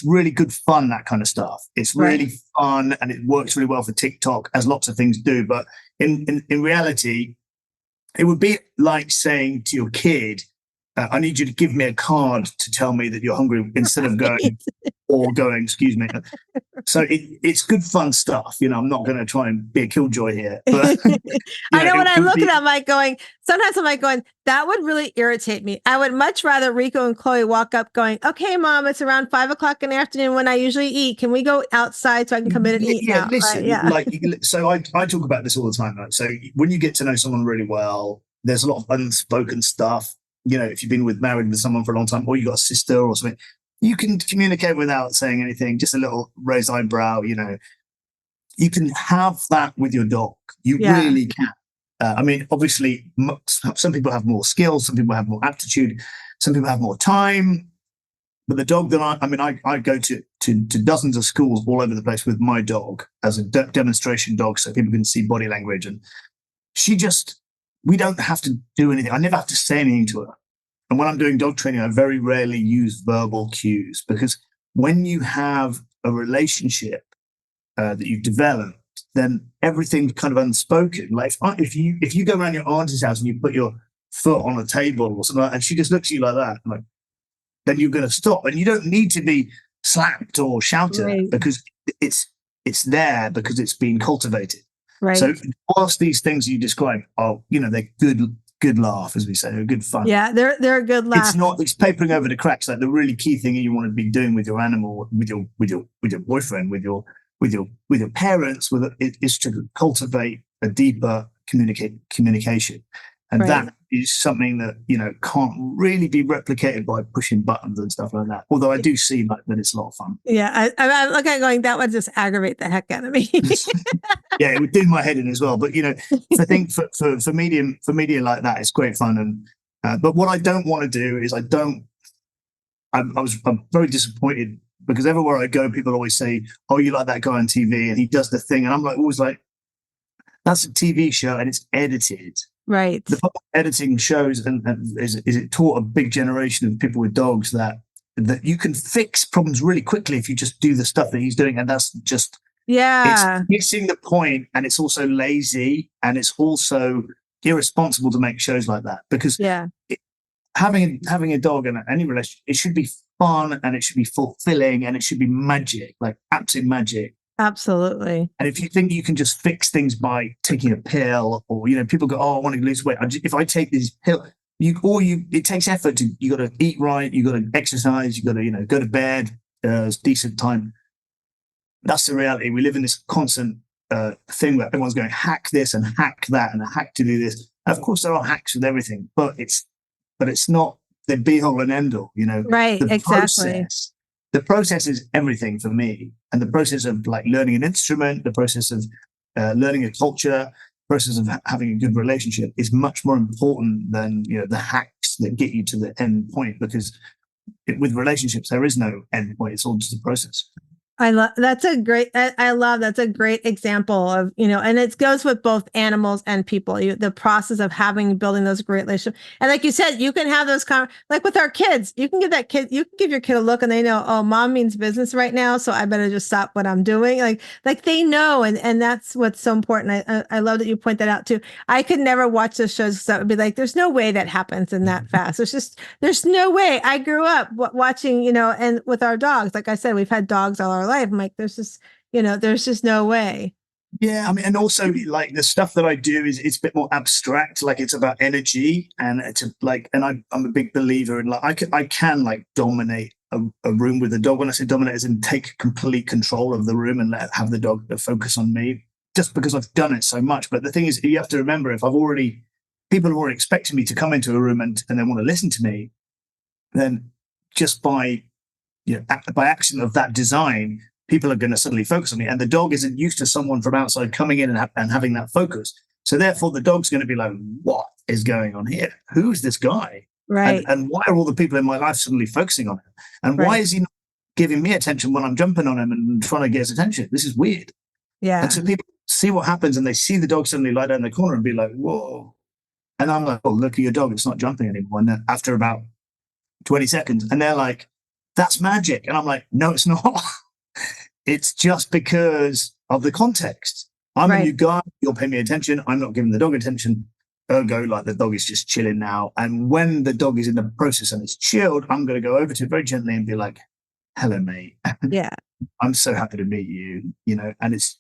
really good fun, that kind of stuff. It's really fun, and it works really well for TikTok, as lots of things do. But in reality, it would be like saying to your kid, I need you to give me a card to tell me that you're hungry, instead of going or going, excuse me. So it's good fun stuff. I'm not going to try and be a killjoy here. But I know when I look at it, sometimes I'm like going, that would really irritate me. I would much rather Rico and Chloe walk up going, okay, Mom, it's around 5 o'clock in the afternoon when I usually eat. Can we go outside so I can come in and eat now? Listen, so I talk about this all the time. Right? So when you get to know someone really well, there's a lot of unspoken stuff. If you've been married with someone for a long time, or you've got a sister or something, you can communicate without saying anything, just a little raised eyebrow. You can have that with your dog. You really can. I mean, obviously, some people have more skills, some people have more aptitude, some people have more time. But the dog that I go to dozens of schools all over the place with my dog as a demonstration dog, so people can see body language. And we don't have to do anything. I never have to say anything to her. And when I'm doing dog training, I very rarely use verbal cues, because when you have a relationship that you've developed, then everything's kind of unspoken. Like if you go around your auntie's house and you put your foot on a table or something, and she just looks at you like that, then you're going to stop. And you don't need to be slapped or shouted at, because it's there because it's been cultivated. Right. So whilst these things you describe are, they're good laugh, as we say, they're good fun. Yeah, they're a good laugh. It's papering over the cracks. Like the really key thing you want to be doing with your animal, with your boyfriend, with your parents, is to cultivate a deeper communication. And that is something that, can't really be replicated by pushing buttons and stuff like that. Although I do see that it's a lot of fun. Yeah, I'm looking at going, that would just aggravate the heck out of me. Yeah, it would do my head in as well. But, I think for media like that, it's great fun. And but what I don't want to do is I'm very disappointed, because everywhere I go, people always say, oh, you like that guy on TV and he does the thing. And I'm always like, that's a TV show and it's edited. Right. The problem with editing shows is it taught a big generation of people with dogs that you can fix problems really quickly if you just do the stuff that he's doing. And that's just, it's missing the point, and it's also lazy, and it's also irresponsible to make shows like that, because having a dog in any relationship, it should be fun, and it should be fulfilling, and it should be magic, like absolute magic. Absolutely. And if you think you can just fix things by taking a pill, or people go, oh, I want to lose weight, if I take this pill, it takes effort. You got to eat right, you got to exercise, you got to go to bed decent time. That's the reality. We live in this constant thing where everyone's going hack this and hack that and a hack to do this. And of course, there are hacks with everything, but it's not the be all and end all. Right? Exactly. The process is everything for me, and the process of learning an instrument, the process of learning a culture, the process of having a good relationship is much more important than the hacks that get you to the end point. Because with relationships, there is no end point; it's all just a process. I love that's a great example of, and it goes with both animals and people. The process of building those great relationships. And like you said, you can have those like with our kids, you can give your kid a look and they know, oh, mom means business right now. So I better just stop what I'm doing. Like they know. And that's what's so important. I love that you point that out too. I could never watch those shows because that would be like, there's no way that happens in that fast. There's no way. I grew up watching, and with our dogs, like I said, we've had dogs all our life. I'm like, there's just no way. Yeah, I mean, and also like the stuff that I do is it's a bit more abstract. Like it's about energy, and I'm a big believer in like I can like dominate a room with a dog. When I say dominate, is in take complete control of the room and have the dog focus on me, just because I've done it so much. But the thing is, you have to remember, if people have already expected me to come into a room and they want to listen to me, then just by by action of that design, people are going to suddenly focus on me. And the dog isn't used to someone from outside coming in and having that focus. So therefore, the dog's going to be like, what is going on here? Who's this guy? Right. And why are all the people in my life suddenly focusing on him? And why is he not giving me attention when I'm jumping on him and trying to get his attention? This is weird. Yeah. And so people see what happens and they see the dog suddenly lie down in the corner and be like, whoa. And I'm like, oh, look at your dog. It's not jumping anymore. And then after about 20 seconds, and they're like, that's magic. And I'm like, no, it's not. It's just because of the context. I'm a new guy. You'll pay me attention. I'm not giving the dog attention. Ergo, like the dog is just chilling now. And when the dog is in the process and it's chilled, I'm going to go over to it very gently and be like, hello, mate. Yeah. I'm so happy to meet you, and it's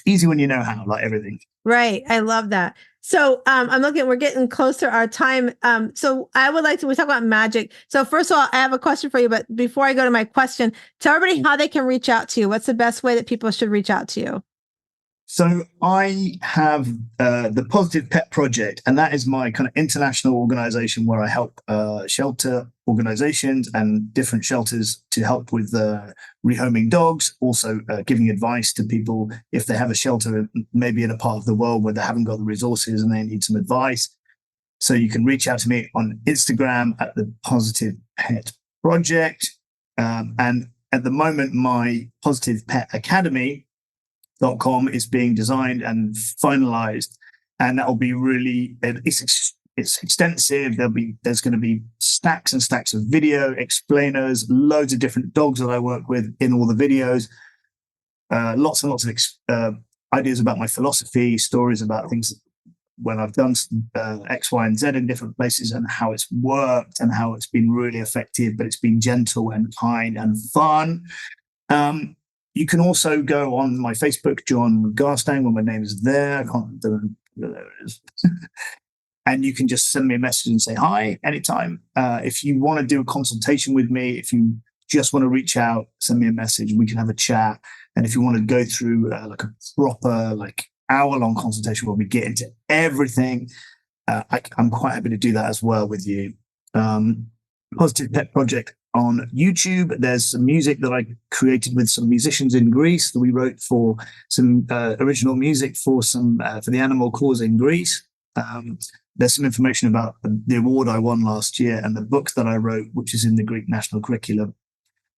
easy when you know how, like everything. Right. I love that. So we're getting close to our time. So we talk about magic. So first of all, I have a question for you, but before I go to my question, tell everybody how they can reach out to you. What's the best way that people should reach out to you? So I have the Positive Pet Project, and that is my kind of international organization where I help shelter organizations and different shelters to help with rehoming dogs, also giving advice to people if they have a shelter, maybe in a part of the world where they haven't got the resources and they need some advice. So you can reach out to me on Instagram at the Positive Pet Project. And at the moment, my Positive Pet Academy.com is being designed and finalized, and that will be it's extensive. There's going to be stacks and stacks of video explainers, loads of different dogs that I work with in all the videos, lots and lots of ideas about my philosophy, stories about things when I've done X, Y, and Z in different places and how it's worked and how it's been really effective, but it's been gentle and kind and fun. You can also go on my Facebook, John Garstang, when my name is there. I can't remember. There it is. And you can just send me a message and say hi anytime. If you want to do a consultation with me, if you just want to reach out, send me a message. We can have a chat. And if you want to go through like a proper hour-long consultation where we get into everything, I'm quite happy to do that as well with you. Positive Pet Project on YouTube. There's some music that I created with some musicians in Greece that we wrote for some original music for the animal cause in Greece. There's some information about the award I won last year and the book that I wrote, which is in the Greek national curriculum.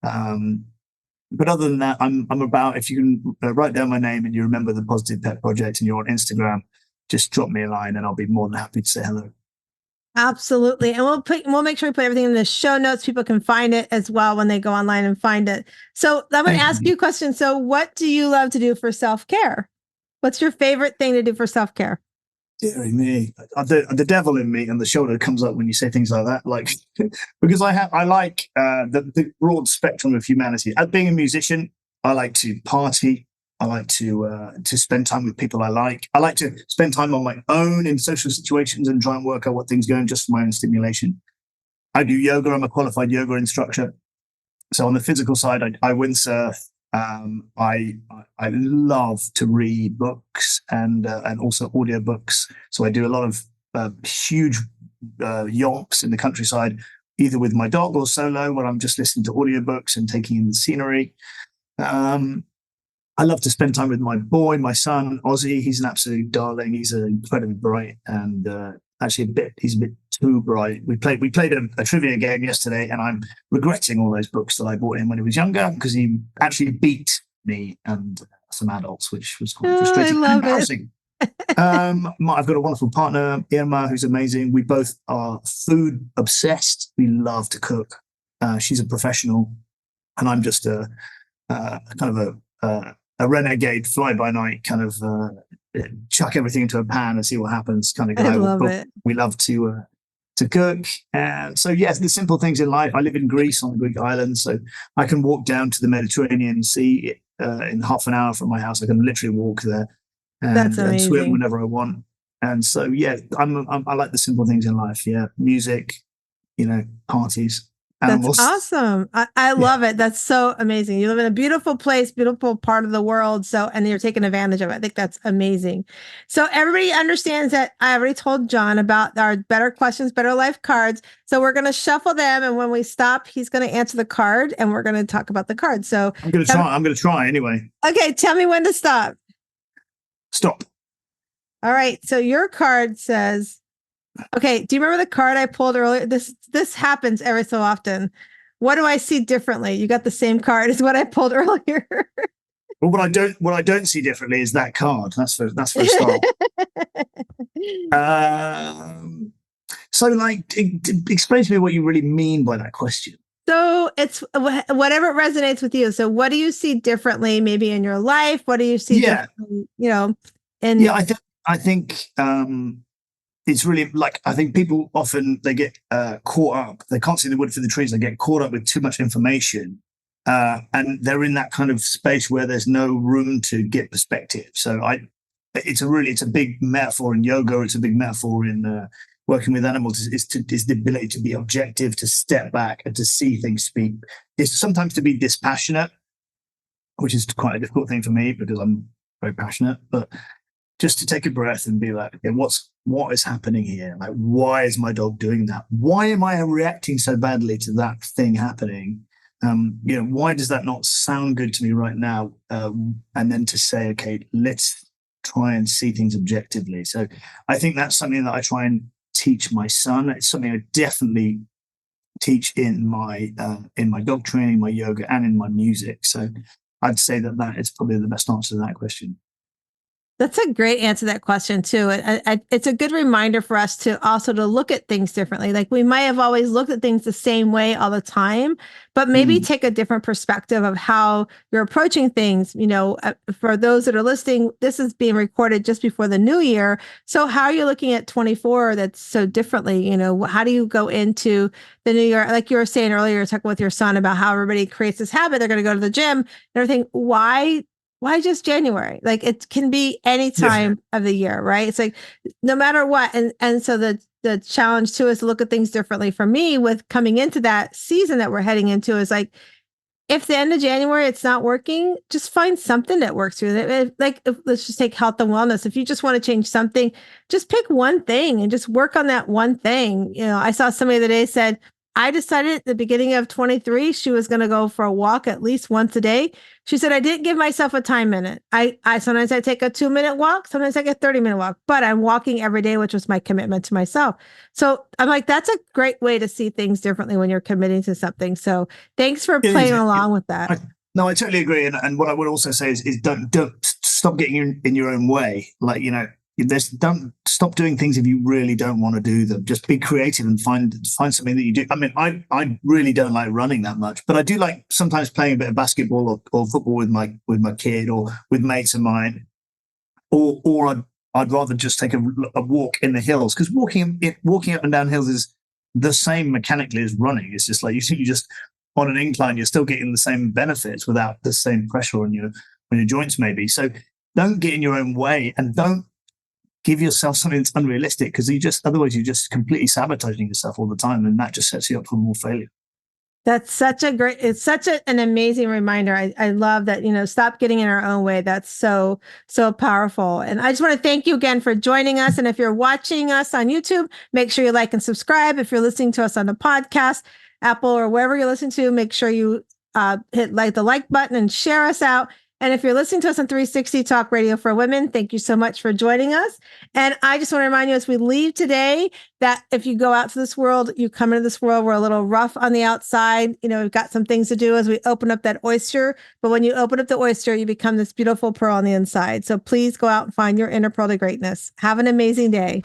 But other than that, I'm about, if you can write down my name and you remember the Positive Pet Project and you're on Instagram, just drop me a line and I'll be more than happy to say hello. Absolutely. And we'll make sure we put everything in the show notes. People can find it as well when they go online and find it. So I'm going to ask you a question. So what do you love to do for self-care? What's your favorite thing to do for self-care? Dear me, the devil in me and the shoulder comes up when you say things like that. Because I like the broad spectrum of humanity. As being a musician, I like to party. I like to spend time with people I like. I like to spend time on my own in social situations and try and work out what things are going just for my own stimulation. I do yoga. I'm a qualified yoga instructor. So on the physical side, I windsurf. I love to read books and also audiobooks. So I do a lot of huge yonks in the countryside, either with my dog or solo, where I'm just listening to audiobooks and taking in the scenery. I love to spend time with my boy, my son, Ozzy. He's an absolute darling. He's incredibly bright and actually he's a bit too bright. We played a trivia game yesterday, and I'm regretting all those books that I bought him when he was younger because he actually beat me and some adults, which was quite Oh, I frustrating and love it. embarrassing. I've got a wonderful partner, Irma, who's amazing. We both are food obsessed. We love to cook. She's a professional, and I'm just kind of a renegade, fly by night, kind of chuck everything into a pan and see what happens kind of I guy. love it. We love to cook, and so yes, the simple things in life. I live in Greece on the Greek island, so I can walk down to the Mediterranean Sea in half an hour from my house. I can literally walk there That's and swim amazing. whenever I want. And so, yeah, I like the simple things in life. Yeah, music, parties, That's animals. awesome. I Yeah, love it. That's so amazing. You live in a beautiful place, beautiful part of the world. So, and you're taking advantage of it. I think that's amazing. So, everybody understands that I already told John about our Better Questions, Better Life cards. So, we're going to shuffle them. And when we stop, he's going to answer the card and we're going to talk about the card. So, I'm gonna try. I'm gonna try anyway. okay, tell me when to stop. Stop. All right. So, your card says, okay, do you remember the card I pulled earlier? This happens every so often. What do I see differently? You got the same card as what I pulled earlier. Well, what I don't see differently is that card. That's for a start. So, like, explain to me what you really mean by that question. So it's whatever resonates with you. So what do you see differently maybe in your life? What do you see Yeah, differently, in yeah. I think it's really like I think people often they get caught up. They can't see the wood for the trees. They get caught up with too much information, and they're in that kind of space where there's no room to get perspective. So it's a big metaphor in yoga. It's a big metaphor in working with animals. Is the ability to be objective, to step back, and to see things. Speak. It's sometimes to be dispassionate, which is quite a difficult thing for me because I'm very passionate, but just to take a breath and be like, okay, what is happening here? Like, why is my dog doing that? Why am I reacting so badly to that thing happening? Why does that not sound good to me right now? And then to say, okay, let's try and see things objectively. So I think that's something that I try and teach my son. It's something I definitely teach in my dog training, my yoga, and in my music. So I'd say that is probably the best answer to that question. That's a great answer to that question too. It's a good reminder for us to also to look at things differently. Like we might have always looked at things the same way all the time, but maybe Mm. take a different perspective of how you're approaching things. For those that are listening, this is being recorded just before the new year. So how are you looking at 24 that's so differently? How do you go into the new year? Like you were saying earlier, talking with your son about how everybody creates this habit. They're going to go to the gym and everything. Why just January? Like it can be any Yeah. time of the year, right? It's like no matter what. And so the challenge too is to look at things differently. For me, with coming into that season that we're heading into, is like if the end of January it's not working, just find something that works for you. Let's just take health and wellness. If you just want to change something, just pick one thing and just work on that one thing. I saw somebody the day said, I decided at the beginning of 23, she was going to go for a walk at least once a day. She said, I didn't give myself a time limit. I sometimes I take a 2-minute walk, sometimes I take a 30-minute walk, but I'm walking every day, which was my commitment to myself. So I'm like, that's a great way to see things differently when you're committing to something. So thanks for It is. playing along with that. No, I totally agree. And what I would also say is don't stop getting in your own way. Like, don't stop doing things if you really don't want to do them. Just be creative and find something that you do. I mean, I really don't like running that much, but I do like sometimes playing a bit of basketball or football with my kid or with mates of mine. Or I'd rather just take a walk in the hills because walking up and down hills is the same mechanically as running. It's just like you just on an incline, you're still getting the same benefits without the same pressure on your joints, maybe. So don't get in your own way and don't give yourself something that's unrealistic because otherwise you're just completely sabotaging yourself all the time, and that just sets you up for more failure. It's such an amazing reminder. I love that, stop getting in our own way. That's so, so powerful. And I just want to thank you again for joining us. And if you're watching us on YouTube, make sure you like and subscribe. If you're listening to us on the podcast, Apple or wherever you're listening to, make sure you hit the like button and share us out. And if you're listening to us on 360 Talk Radio for Women, thank you so much for joining us. And I just want to remind you as we leave today that if you go out to this world, you come into this world, we're a little rough on the outside. We've got some things to do as we open up that oyster. But when you open up the oyster, you become this beautiful pearl on the inside. So please go out and find your inner pearl to greatness. Have an amazing day.